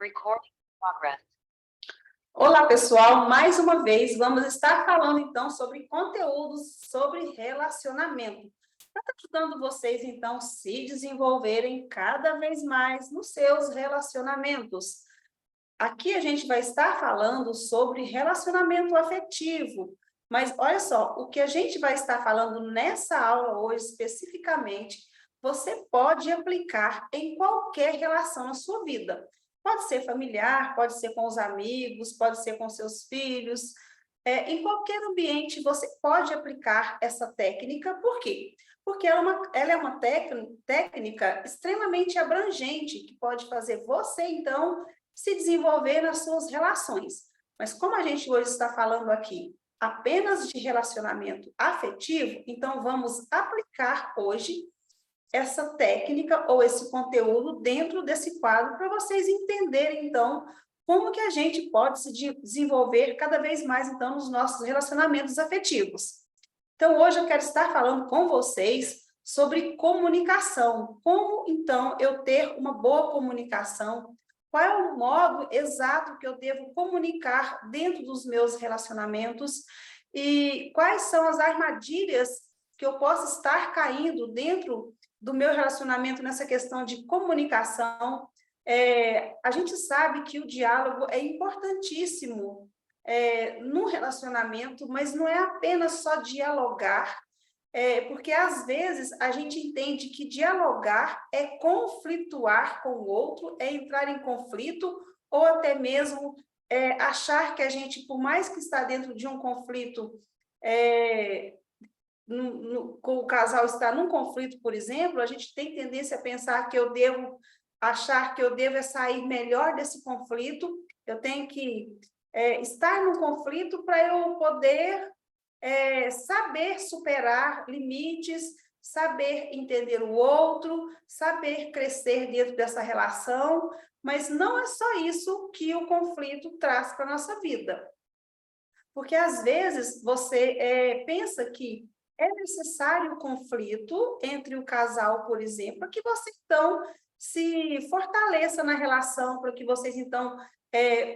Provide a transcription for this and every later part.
Recording in progress. Olá, pessoal! Mais uma vez, vamos estar falando, então, sobre conteúdos sobre relacionamento. Para estar ajudando vocês, então, se desenvolverem cada vez mais nos seus relacionamentos. Aqui a gente vai estar falando sobre relacionamento afetivo. Mas olha só, o que a gente vai estar falando nessa aula hoje, especificamente, você pode aplicar em qualquer relação na sua vida. Pode ser familiar, pode ser com os amigos, pode ser com seus filhos. Em qualquer ambiente você pode aplicar essa técnica. Por quê? Porque ela é uma técnica extremamente abrangente, que pode fazer você, então, se desenvolver nas suas relações. Mas como a gente hoje está falando aqui apenas de relacionamento afetivo, então vamos aplicar hoje essa técnica ou esse conteúdo dentro desse quadro para vocês entenderem, então, como que a gente pode se desenvolver cada vez mais, então, nos nossos relacionamentos afetivos. Então, hoje eu quero estar falando com vocês sobre comunicação. Como, então, eu ter uma boa comunicação? Qual é o modo exato que eu devo comunicar dentro dos meus relacionamentos? E quais são as armadilhas que eu posso estar caindo dentro do meu relacionamento nessa questão de comunicação? A gente sabe que o diálogo é importantíssimo no relacionamento, mas não é apenas só dialogar, porque às vezes a gente entende que dialogar é conflituar com o outro, é entrar em conflito, ou até mesmo achar que a gente, por mais que está dentro de um conflito, com o casal está num conflito, por exemplo, a gente tem tendência a pensar que eu devo achar que eu devo sair melhor desse conflito, eu tenho que estar no conflito para eu poder saber superar limites, saber entender o outro, saber crescer dentro dessa relação, mas não é só isso que o conflito traz para a nossa vida. Porque, às vezes, você pensa que é necessário o conflito entre o casal, por exemplo, para que você, então, se fortaleça na relação, para que vocês, então,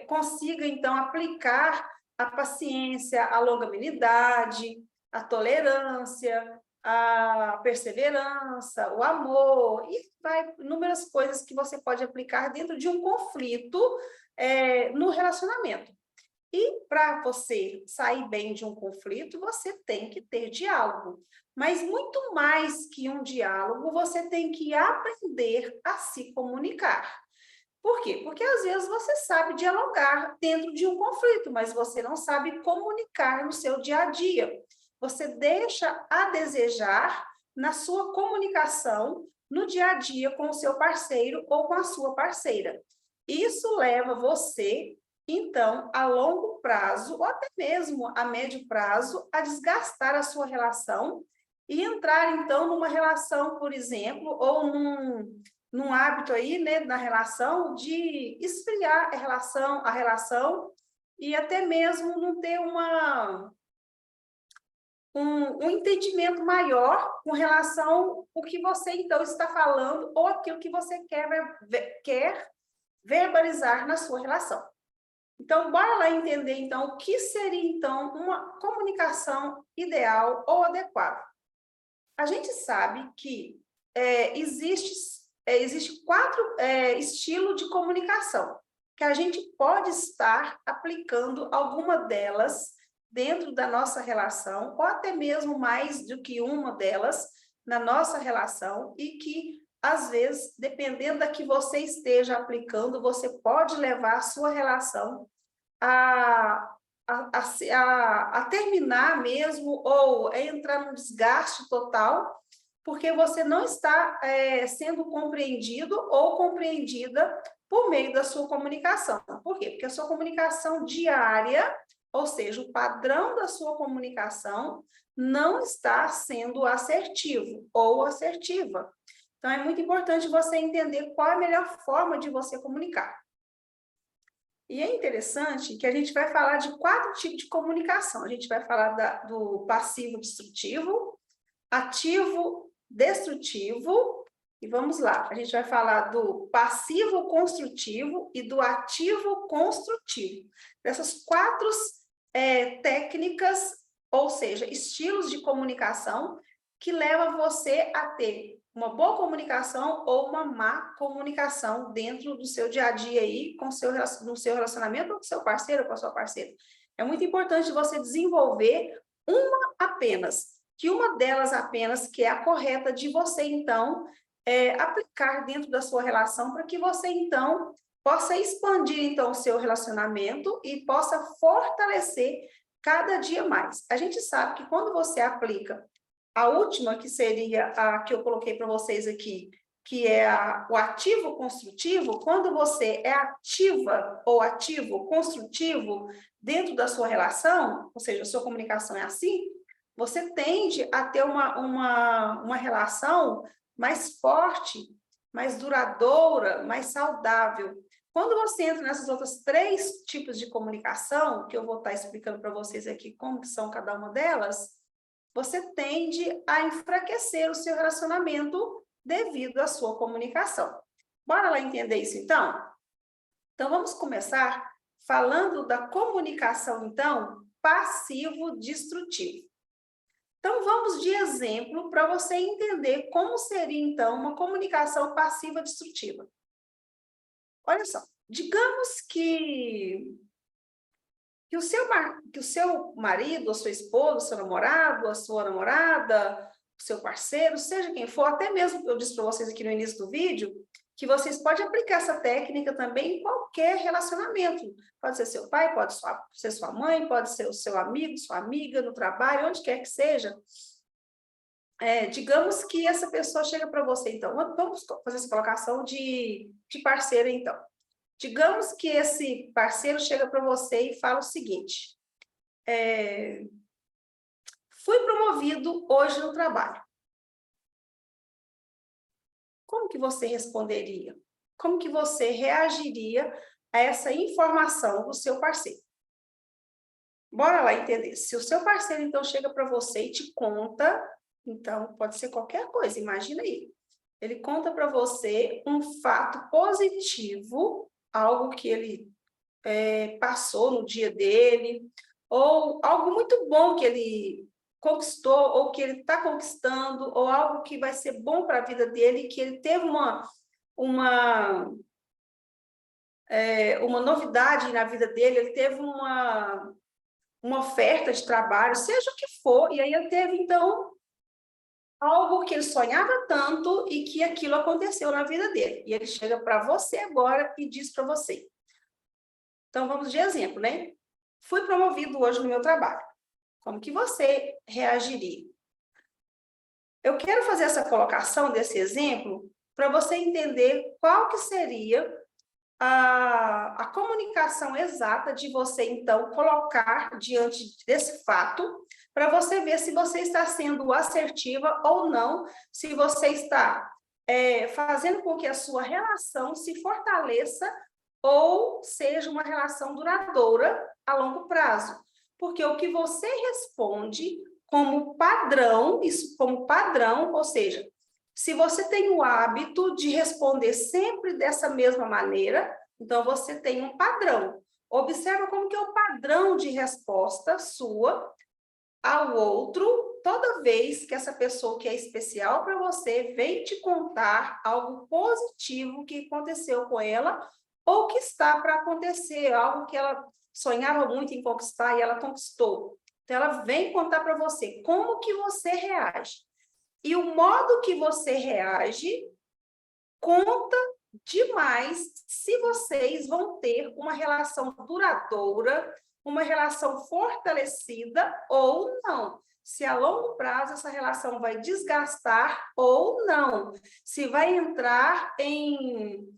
consigam, então, aplicar a paciência, a longanimidade, a tolerância, a perseverança, o amor, e vai inúmeras coisas que você pode aplicar dentro de um conflito no relacionamento. E para você sair bem de um conflito, você tem que ter diálogo. Mas muito mais que um diálogo, você tem que aprender a se comunicar. Por quê? Porque às vezes você sabe dialogar dentro de um conflito, mas você não sabe comunicar no seu dia a dia. Você deixa a desejar na sua comunicação no dia a dia com o seu parceiro ou com a sua parceira. Isso leva você, então, a longo prazo, ou até mesmo a médio prazo, a desgastar a sua relação e entrar, então, numa relação, por exemplo, ou num hábito aí, né, na relação, de esfriar a relação e até mesmo não ter um entendimento maior com relação ao que você, então, está falando ou aquilo que você quer verbalizar na sua relação. Então, bora lá entender, então, o que seria, então, uma comunicação ideal ou adequada. A gente sabe que existe 4 estilos de comunicação, que a gente pode estar aplicando alguma delas dentro da nossa relação, ou até mesmo mais do que uma delas na nossa relação, e que, às vezes, dependendo da que você esteja aplicando, você pode levar a sua relação a terminar mesmo, ou a entrar num desgaste total, porque você não está sendo compreendido ou compreendida por meio da sua comunicação. Por quê? Porque a sua comunicação diária, ou seja, o padrão da sua comunicação, não está sendo assertivo ou assertiva. Então, é muito importante você entender qual é a melhor forma de você comunicar. E é interessante que a gente vai falar de 4 tipos de comunicação. A gente vai falar do passivo destrutivo, ativo destrutivo, E vamos lá, a gente vai falar do passivo construtivo e do ativo construtivo. Dessas quatro técnicas, ou seja, estilos de comunicação que levam você a ter uma boa comunicação ou uma má comunicação dentro do seu dia a dia aí, no seu relacionamento com o seu parceiro ou com a sua parceira. É muito importante você desenvolver uma apenas, que uma delas apenas, que é a correta de você, então, aplicar dentro da sua relação para que você, então, possa expandir, então, o seu relacionamento e possa fortalecer cada dia mais. A gente sabe que quando você aplica a última, que seria a que eu coloquei para vocês aqui, que é o ativo construtivo, quando você é ativa ou ativo construtivo dentro da sua relação, ou seja, a sua comunicação é assim, você tende a ter uma relação mais forte, mais duradoura, mais saudável. Quando você entra nessas outras três tipos de comunicação, que eu vou estar explicando para vocês aqui como que são cada uma delas, você tende a enfraquecer o seu relacionamento devido à sua comunicação. Bora lá entender isso, então? Então, vamos começar falando da comunicação, então, passivo-destrutivo. Então, vamos de exemplo para você entender como seria, então, uma comunicação passiva-destrutiva. Olha só, digamos que o seu marido, a sua esposa, o seu namorado, a sua namorada, o seu parceiro, seja quem for, até mesmo eu disse para vocês aqui no início do vídeo, que vocês podem aplicar essa técnica também em qualquer relacionamento. Pode ser seu pai, pode ser sua mãe, pode ser o seu amigo, sua amiga, no trabalho, onde quer que seja. Digamos que essa pessoa chega para você, então, vamos fazer essa colocação de parceiro, então. Digamos que esse parceiro chega para você e fala o seguinte: fui promovido hoje no trabalho. Como que você responderia? Como que você reagiria a essa informação do seu parceiro? Bora lá entender. Se o seu parceiro, então, chega para você e te conta, então, pode ser qualquer coisa, imagina aí. Ele conta para você um fato positivo, algo que ele passou no dia dele, ou algo muito bom que ele conquistou, ou que ele está conquistando, ou algo que vai ser bom para a vida dele, que ele teve uma novidade na vida dele, ele teve uma oferta de trabalho, seja o que for, e aí ele teve, então, algo que ele sonhava tanto e que aquilo aconteceu na vida dele. E ele chega para você agora e diz para você. Então, vamos de exemplo, né? Fui promovido hoje no meu trabalho. Como que você reagiria? Eu quero fazer essa colocação desse exemplo para você entender qual que seria a comunicação exata de você, então, colocar diante desse fato, para você ver se você está sendo assertiva ou não, se você está fazendo com que a sua relação se fortaleça ou seja uma relação duradoura a longo prazo. Porque o que você responde como padrão, isso como padrão, ou seja, se você tem o hábito de responder sempre dessa mesma maneira, então você tem um padrão. Observa como que é o padrão de resposta sua ao outro, toda vez que essa pessoa que é especial para você vem te contar algo positivo que aconteceu com ela ou que está para acontecer, algo que ela sonhava muito em conquistar e ela conquistou. Então, ela vem contar para você como que você reage. E o modo que você reage conta demais se vocês vão ter uma relação duradoura, uma relação fortalecida ou não. Se a longo prazo essa relação vai desgastar ou não. Se vai entrar em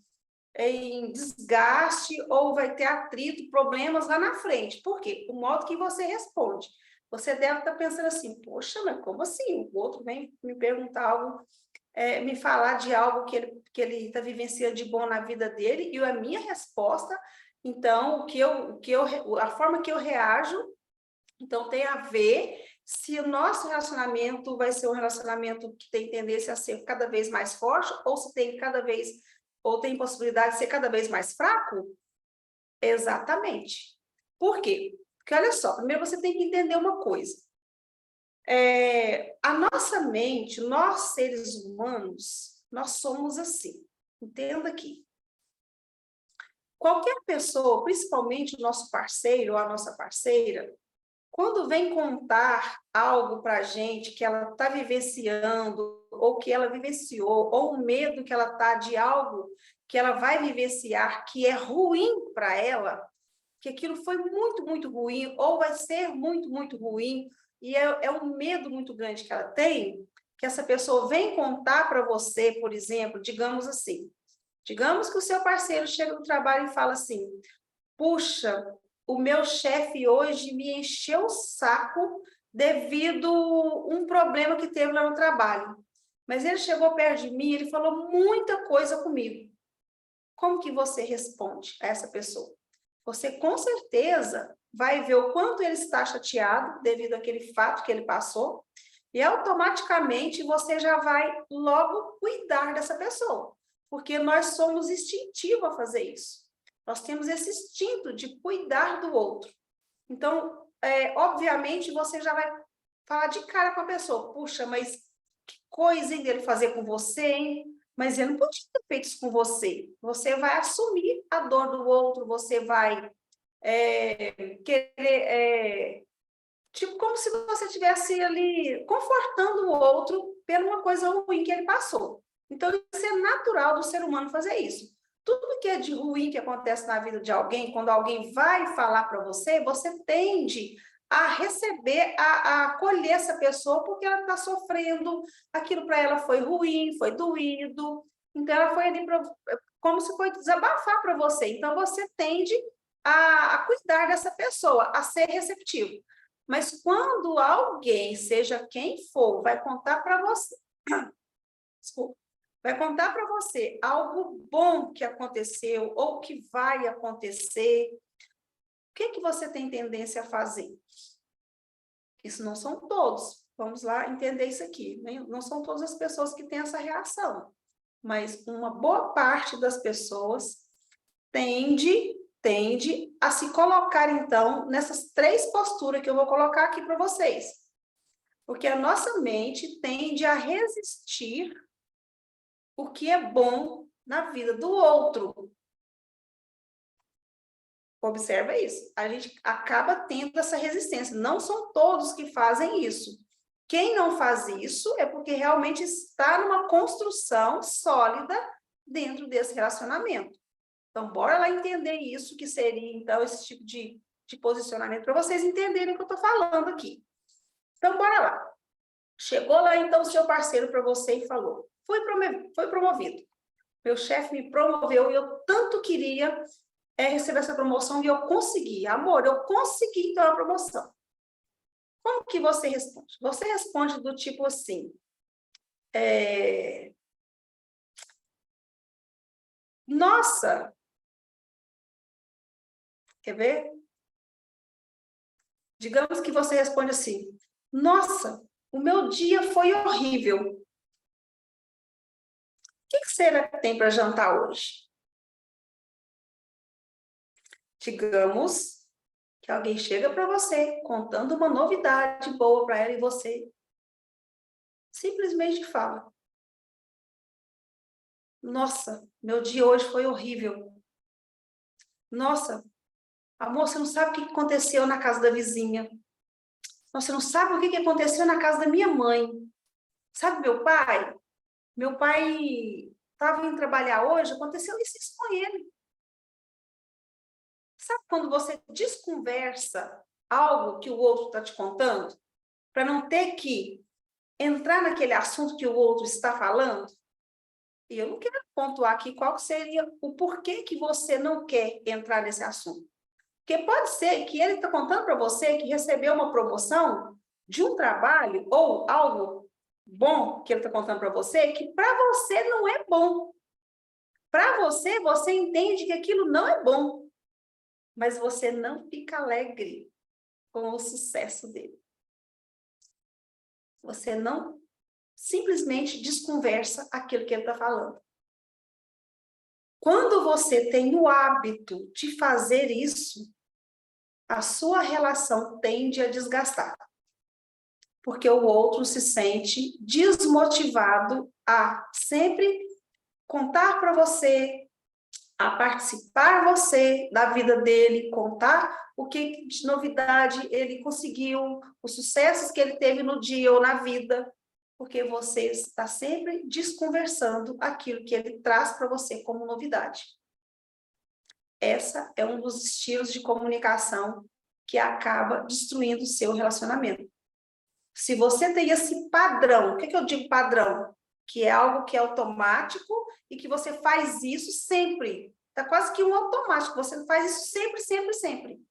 desgaste ou vai ter atrito, problemas lá na frente. Por quê? O modo que você responde. Você deve estar pensando assim, poxa, mas como assim? O outro vem me perguntar algo, me falar de algo que ele está vivenciando de bom na vida dele, e a minha resposta, então, a forma que eu reajo, então, tem a ver se o nosso relacionamento vai ser um relacionamento que tem tendência a ser cada vez mais forte, ou se tem ou tem possibilidade de ser cada vez mais fraco? Exatamente. Por quê? Porque olha só, primeiro você tem que entender uma coisa. A nossa mente, nós seres humanos, nós somos assim. Entenda aqui. Qualquer pessoa, principalmente o nosso parceiro ou a nossa parceira, quando vem contar algo para a gente que ela está vivenciando, ou que ela vivenciou, ou o medo que ela está de algo que ela vai vivenciar que é ruim para ela, que aquilo foi muito, muito ruim, ou vai ser muito, muito ruim, e é um medo muito grande que ela tem, que essa pessoa vem contar para você, por exemplo, digamos assim, digamos que o seu parceiro chega no trabalho e fala assim, puxa, o meu chefe hoje me encheu o saco devido a um problema que teve lá no trabalho. Mas ele chegou perto de mim, ele falou muita coisa comigo. Como que você responde a essa pessoa? Você com certeza vai ver o quanto ele está chateado devido àquele fato que ele passou, e automaticamente você já vai logo cuidar dessa pessoa, porque nós somos instintivos a fazer isso. Nós temos esse instinto de cuidar do outro. Então, obviamente, você já vai falar de cara com a pessoa. Puxa, mas que coisa, hein, dele fazer com você, hein? Mas ele não podia ter feito isso com você. Você vai assumir a dor do outro, você vai querer... tipo, como se você estivesse ali confortando o outro por uma coisa ruim que ele passou. Então, isso é natural do ser humano fazer isso. Tudo que é de ruim que acontece na vida de alguém, quando alguém vai falar para você, você tende a receber, a acolher essa pessoa, porque ela está sofrendo, aquilo para ela foi ruim, foi doído, então ela foi ali como se foi desabafar para você. Então, você tende a cuidar dessa pessoa, a ser receptivo. Mas quando alguém, seja quem for, vai contar para você, desculpa, vai contar para você algo bom que aconteceu ou que vai acontecer, o que você tem tendência a fazer? Isso não são todos. Vamos lá entender isso aqui. Não são todas as pessoas que têm essa reação, mas uma boa parte das pessoas tende a se colocar, então, nessas três posturas que eu vou colocar aqui para vocês. Porque a nossa mente tende a resistir o que é bom na vida do outro. Observa isso. A gente acaba tendo essa resistência. Não são todos que fazem isso. Quem não faz isso é porque realmente está numa construção sólida dentro desse relacionamento. Então, bora lá entender isso, que seria, então, esse tipo de posicionamento, para vocês entenderem o que eu estou falando aqui. Então, bora lá. Chegou lá, então, o seu parceiro para você e falou, foi promovido. Meu chefe me promoveu e eu tanto queria receber essa promoção e eu consegui. Amor, eu consegui então a promoção. Como que você responde? Você responde do tipo assim, nossa, quer ver? Digamos que você responde assim, nossa, o meu dia foi horrível. O que será que tem para jantar hoje? Digamos que alguém chega para você contando uma novidade boa para ela e você simplesmente fala, nossa, meu dia hoje foi horrível. Nossa, amor, você não sabe o que aconteceu na casa da vizinha. Nossa, você não sabe o que aconteceu na casa da minha mãe. Sabe meu pai? Meu pai estava indo trabalhar hoje, aconteceu isso com ele. Sabe quando você desconversa algo que o outro está te contando? Para não ter que entrar naquele assunto que o outro está falando? E eu não quero pontuar aqui qual seria o porquê que você não quer entrar nesse assunto. Porque pode ser que ele está contando para você que recebeu uma promoção de um trabalho ou algo bom que ele está contando para você, que para você não é bom. Para você, você entende que aquilo não é bom, mas você não fica alegre com o sucesso dele. Você não simplesmente desconversa aquilo que ele está falando. Quando você tem o hábito de fazer isso, a sua relação tende a desgastar, porque o outro se sente desmotivado a sempre contar para você, a participar você da vida dele, contar o que de novidade ele conseguiu, os sucessos que ele teve no dia ou na vida, porque você está sempre desconversando aquilo que ele traz para você como novidade. Essa é um dos estilos de comunicação que acaba destruindo o seu relacionamento. Se você tem esse padrão, o que eu digo padrão? Que é algo que é automático e que você faz isso sempre. Está quase que um automático, você faz isso sempre, sempre, sempre.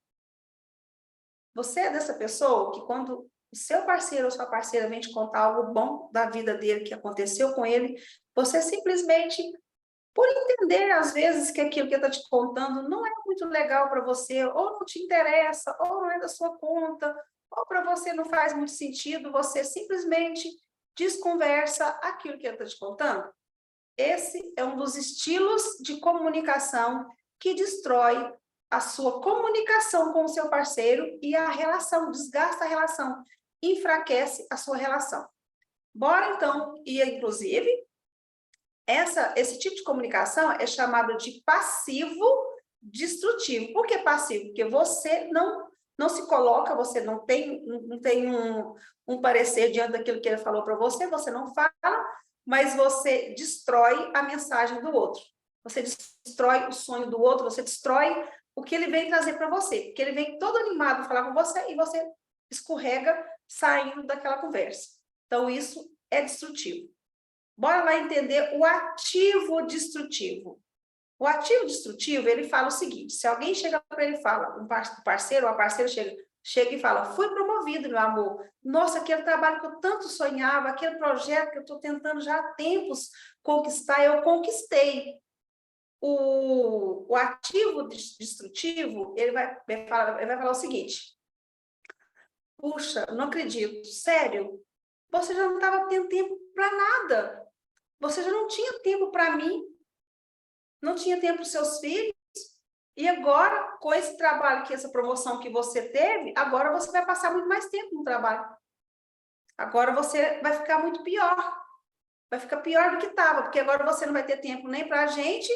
Você é dessa pessoa que quando o seu parceiro ou sua parceira vem te contar algo bom da vida dele, que aconteceu com ele, você simplesmente, por entender às vezes que aquilo que ele está te contando não é muito legal para você, ou não te interessa, ou não é da sua conta, ou para você não faz muito sentido, você simplesmente desconversa aquilo que ele está te contando. Esse é um dos estilos de comunicação que destrói a sua comunicação com o seu parceiro e a relação, desgasta a relação, enfraquece a sua relação. Bora então, e inclusive, esse tipo de comunicação é chamado de passivo destrutivo. Por que passivo? Porque você não se coloca, você não tem um parecer diante daquilo que ele falou para você, você não fala, mas você destrói a mensagem do outro. Você destrói o sonho do outro, você destrói o que ele vem trazer para você. Porque ele vem todo animado falar com você e você escorrega saindo daquela conversa. Então, isso é destrutivo. Bora lá entender o ativo destrutivo. O ativo destrutivo, ele fala o seguinte, se alguém chega para ele e fala, um parceiro ou a parceira chega e fala, fui promovido, meu amor. Nossa, aquele trabalho que eu tanto sonhava, aquele projeto que eu estou tentando já há tempos conquistar, eu conquistei. O ativo destrutivo, ele vai falar o seguinte, puxa, não acredito, sério, você já não estava tendo tempo para nada. Você já não tinha tempo para mim, não tinha tempo para os seus filhos, e agora, com esse trabalho, essa promoção que você teve, agora você vai passar muito mais tempo no trabalho. Agora você vai ficar muito pior. Vai ficar pior do que estava, porque agora você não vai ter tempo nem para a gente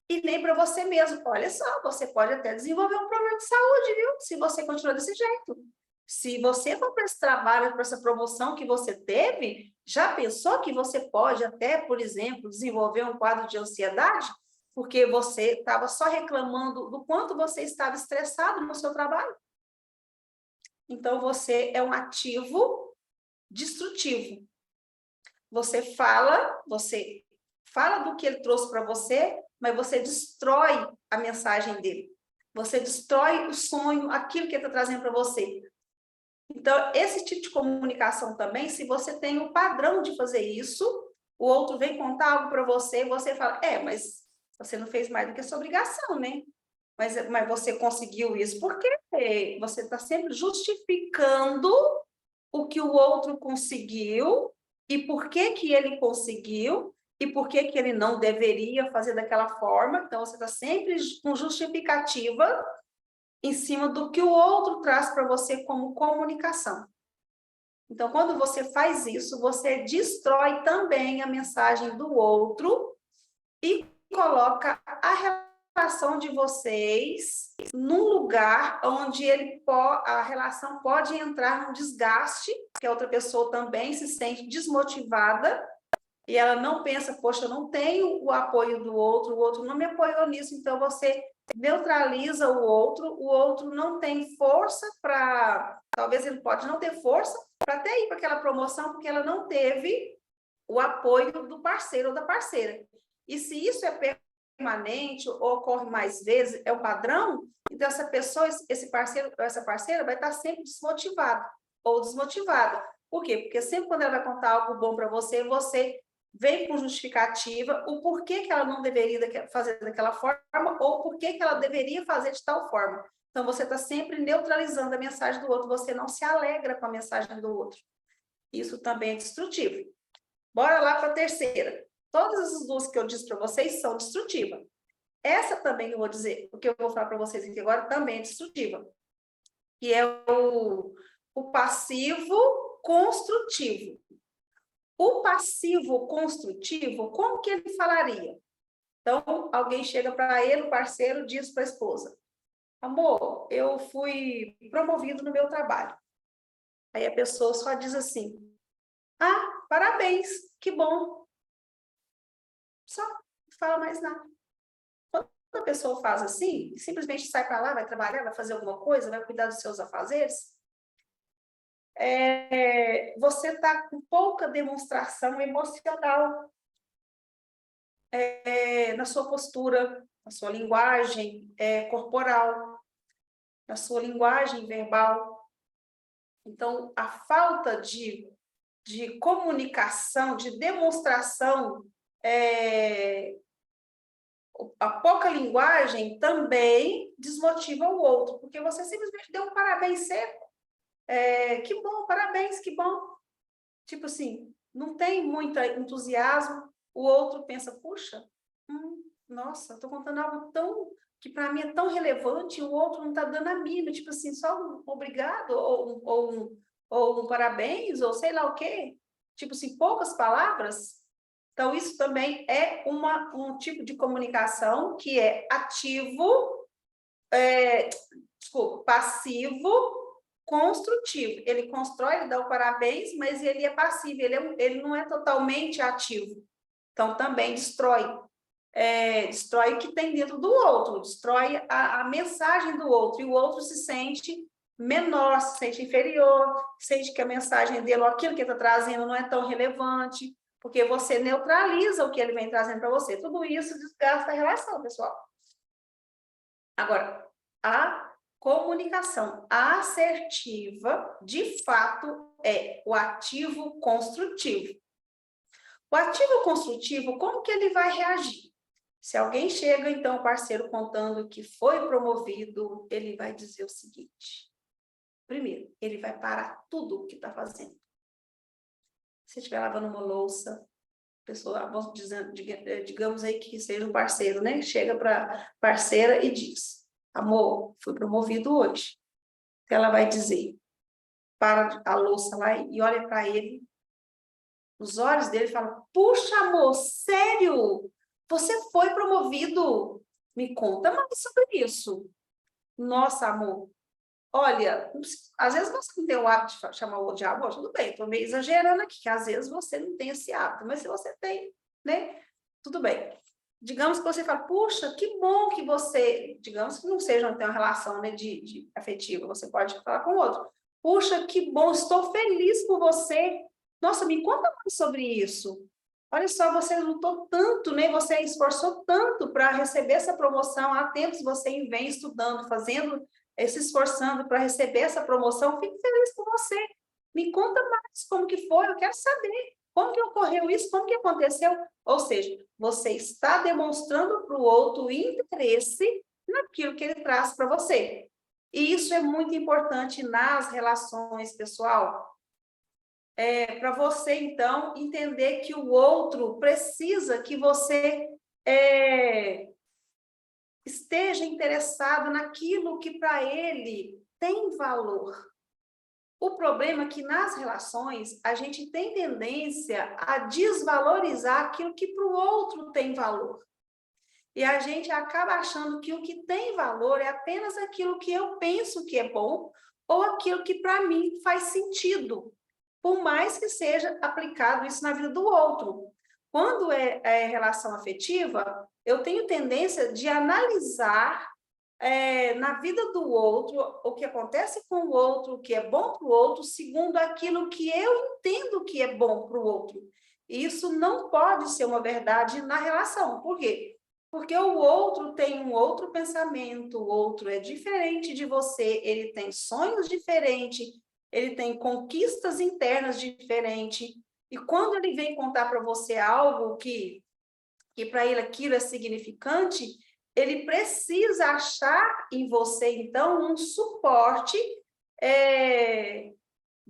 e nem para você mesmo. Olha só, você pode até desenvolver um problema de saúde, viu? Se você continuar desse jeito. Se você for para esse trabalho, para essa promoção que você teve, já pensou que você pode até, por exemplo, desenvolver um quadro de ansiedade? Porque você estava só reclamando do quanto você estava estressado no seu trabalho. Então, você é um ativo destrutivo. Você fala do que ele trouxe para você, mas você destrói a mensagem dele. Você destrói o sonho, aquilo que ele está trazendo para você. Então, esse tipo de comunicação também, se você tem um padrão de fazer isso, o outro vem contar algo para você, você fala, mas você não fez mais do que a sua obrigação, né? Mas você conseguiu isso porque você está sempre justificando o que o outro conseguiu e por que que ele conseguiu e por que que ele não deveria fazer daquela forma. Então, você está sempre com justificativa em cima do que o outro traz para você como comunicação. Então, quando você faz isso, você destrói também a mensagem do outro e coloca a relação de vocês num lugar onde a relação pode entrar num desgaste, que a outra pessoa também se sente desmotivada e ela não pensa, poxa, eu não tenho o apoio do outro, o outro não me apoiou nisso, então você neutraliza o outro não tem força para, talvez ele pode não ter força para até ir para aquela promoção, porque ela não teve o apoio do parceiro ou da parceira. E se isso é permanente ou ocorre mais vezes, é o padrão, então essa pessoa, esse parceiro ou essa parceira vai estar sempre desmotivado ou desmotivada. Por quê? Porque sempre quando ela vai contar algo bom para você, você vem com justificativa o porquê que ela não deveria fazer daquela forma ou porquê que ela deveria fazer de tal forma. Então, você está sempre neutralizando a mensagem do outro, você não se alegra com a mensagem do outro. Isso também é destrutivo. Bora lá para a terceira. Todas as duas que eu disse para vocês são destrutivas. Essa também eu vou dizer, o que eu vou falar para vocês aqui agora também é destrutiva, que é o passivo construtivo. O passivo construtivo, como que ele falaria? Então, alguém chega para ele, o parceiro, diz para a esposa: amor, eu fui promovido no meu trabalho. Aí a pessoa só diz assim: ah, parabéns, que bom. Só, não fala mais nada. Quando a pessoa faz assim, simplesmente sai para lá, vai trabalhar, vai fazer alguma coisa, vai cuidar dos seus afazeres, você está com pouca demonstração emocional na sua postura, na sua linguagem corporal, na sua linguagem verbal. Então, a falta de comunicação, de demonstração, a pouca linguagem também desmotiva o outro, porque você simplesmente deu um parabéns seco. Que bom, parabéns, que bom. Tipo assim, não tem muito entusiasmo, o outro pensa, puxa, nossa, estou contando algo tão que para mim é tão relevante, e o outro não está dando a mínima, tipo assim, só um obrigado, ou um parabéns, ou sei lá o quê. Tipo assim, poucas palavras. Então, isso também é um tipo de comunicação que é ativo, passivo, construtivo. Ele constrói, ele dá o parabéns, mas ele é passivo, ele não é totalmente ativo. Então, também destrói. Destrói o que tem dentro do outro, destrói a mensagem do outro, e o outro se sente menor, se sente inferior, sente que a mensagem dele, ou aquilo que ele está trazendo, não é tão relevante, porque você neutraliza o que ele vem trazendo para você. Tudo isso desgasta a relação, pessoal. Agora, a comunicação assertiva, de fato, é o ativo construtivo. O ativo construtivo, como que ele vai reagir? Se alguém chega, então, o parceiro contando que foi promovido, ele vai dizer o seguinte: primeiro, ele vai parar tudo o que está fazendo. Se estiver lavando uma louça, pessoa, digamos aí que seja um parceiro, né? Chega para parceira e diz: amor, fui promovido hoje. Ela vai dizer, para a louça lá e olha para ele, os olhos dele e fala: puxa, amor, sério? Você foi promovido? Me conta mais sobre isso. Nossa, amor, olha, às vezes você não tem o hábito de chamar o outro de amor, tudo bem, estou meio exagerando aqui, que às vezes você não tem esse hábito, mas se você tem, né, tudo bem. Digamos que você fala: puxa, que bom que você, digamos que não seja não tem uma relação, né, de afetiva, você pode falar com o outro: puxa, que bom, estou feliz por você. Nossa, me conta mais sobre isso. Olha só, você lutou tanto, né? Você esforçou tanto para receber essa promoção. Há tempos você vem estudando, fazendo, se esforçando para receber essa promoção. Fico feliz por você. Me conta mais como que foi, eu quero saber. Como que ocorreu isso? Como que aconteceu? Ou seja, você está demonstrando para o outro interesse naquilo que ele traz para você. E isso é muito importante nas relações, pessoal. Para você, então, entender que o outro precisa que você esteja interessado naquilo que para ele tem valor. O problema é que nas relações a gente tem tendência a desvalorizar aquilo que para o outro tem valor. E a gente acaba achando que o que tem valor é apenas aquilo que eu penso que é bom ou aquilo que para mim faz sentido, por mais que seja aplicado isso na vida do outro. Quando é relação afetiva, eu tenho tendência de analisar na vida do outro, o que acontece com o outro, o que é bom para o outro, segundo aquilo que eu entendo que é bom para o outro. E isso não pode ser uma verdade na relação. Por quê? Porque o outro tem um outro pensamento, o outro é diferente de você, ele tem sonhos diferentes, ele tem conquistas internas diferentes. E quando ele vem contar para você algo que para ele aquilo é significante, ele precisa achar em você, então, um suporte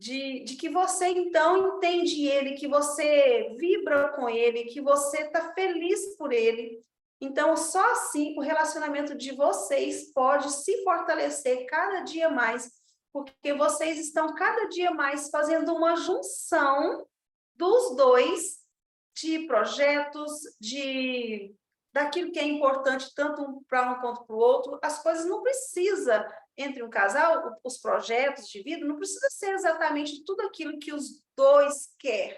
de que você, então, entende ele, que você vibra com ele, que você está feliz por ele. Então, só assim o relacionamento de vocês pode se fortalecer cada dia mais, porque vocês estão cada dia mais fazendo uma junção dos dois, de projetos, de daquilo que é importante tanto para um quanto para o outro. As coisas não precisa entre um casal, os projetos de vida não precisa ser exatamente tudo aquilo que os dois querem.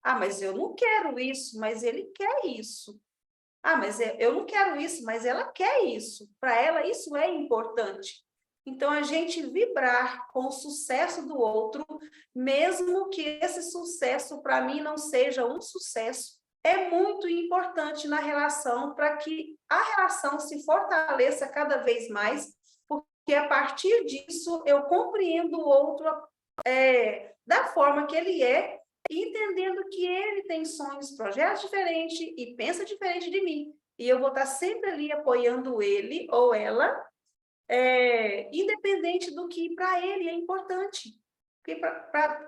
Ah, mas eu não quero isso, mas ele quer isso. Ah, mas eu não quero isso, mas ela quer isso. Para ela, isso é importante. Então, a gente vibrar com o sucesso do outro, mesmo que esse sucesso, para mim, não seja um sucesso, é muito importante na relação para que a relação se fortaleça cada vez mais, porque a partir disso eu compreendo o outro da forma que ele é, entendendo que ele tem sonhos, projetos diferentes e pensa diferente de mim. E eu vou estar sempre ali apoiando ele ou ela, independente do que para ele é importante. Porque,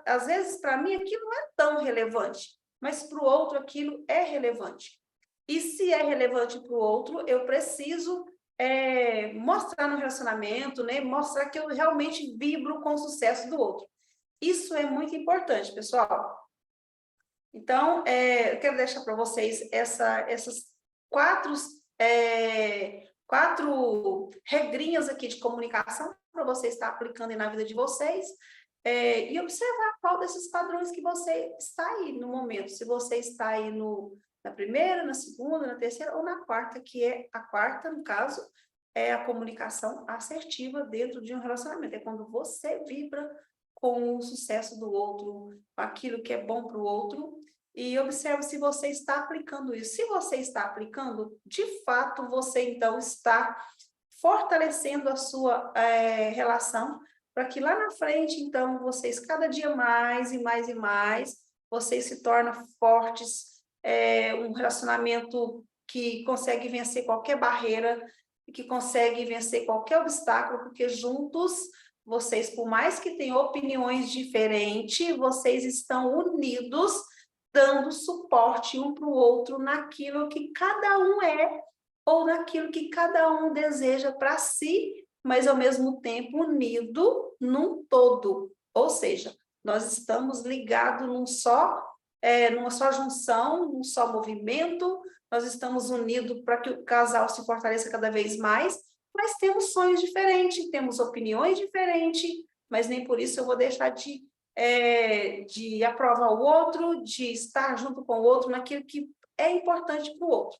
às vezes, para mim, aquilo não é tão relevante, mas para o outro aquilo é relevante. E se é relevante para o outro, eu preciso mostrar no relacionamento, né? Mostrar que eu realmente vibro com o sucesso do outro. Isso é muito importante, pessoal. Então, eu quero deixar para vocês essas quatro, quatro regrinhas aqui de comunicação para você estar aplicando na vida de vocês, e observar qual desses padrões que você está aí no momento. Se você está aí na primeira, na segunda, na terceira ou na quarta, que é a quarta, no caso, é a comunicação assertiva dentro de um relacionamento. É quando você vibra com o sucesso do outro, com aquilo que é bom para o outro, e observe se você está aplicando isso. Se você está aplicando, de fato, você então está fortalecendo a sua relação, para que lá na frente, então, vocês cada dia mais e mais e mais, vocês se tornam fortes, um relacionamento que consegue vencer qualquer barreira, que consegue vencer qualquer obstáculo, porque juntos vocês, por mais que tenham opiniões diferentes, vocês estão unidos, dando suporte um para o outro naquilo que cada um é, ou naquilo que cada um deseja para si, mas ao mesmo tempo unido num todo. Ou seja, nós estamos ligados numa só junção, num só movimento, nós estamos unidos para que o casal se fortaleça cada vez mais, mas temos sonhos diferentes, temos opiniões diferentes, mas nem por isso eu vou deixar de aprovar o outro, de estar junto com o outro naquilo que é importante para o outro.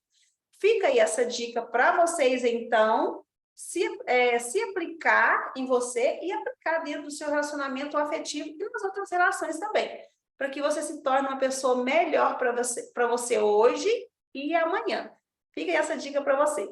Fica aí essa dica para vocês, então, se aplicar em você e aplicar dentro do seu relacionamento afetivo e nas outras relações também, para que você se torne uma pessoa melhor para você hoje e amanhã. Fica aí essa dica para você.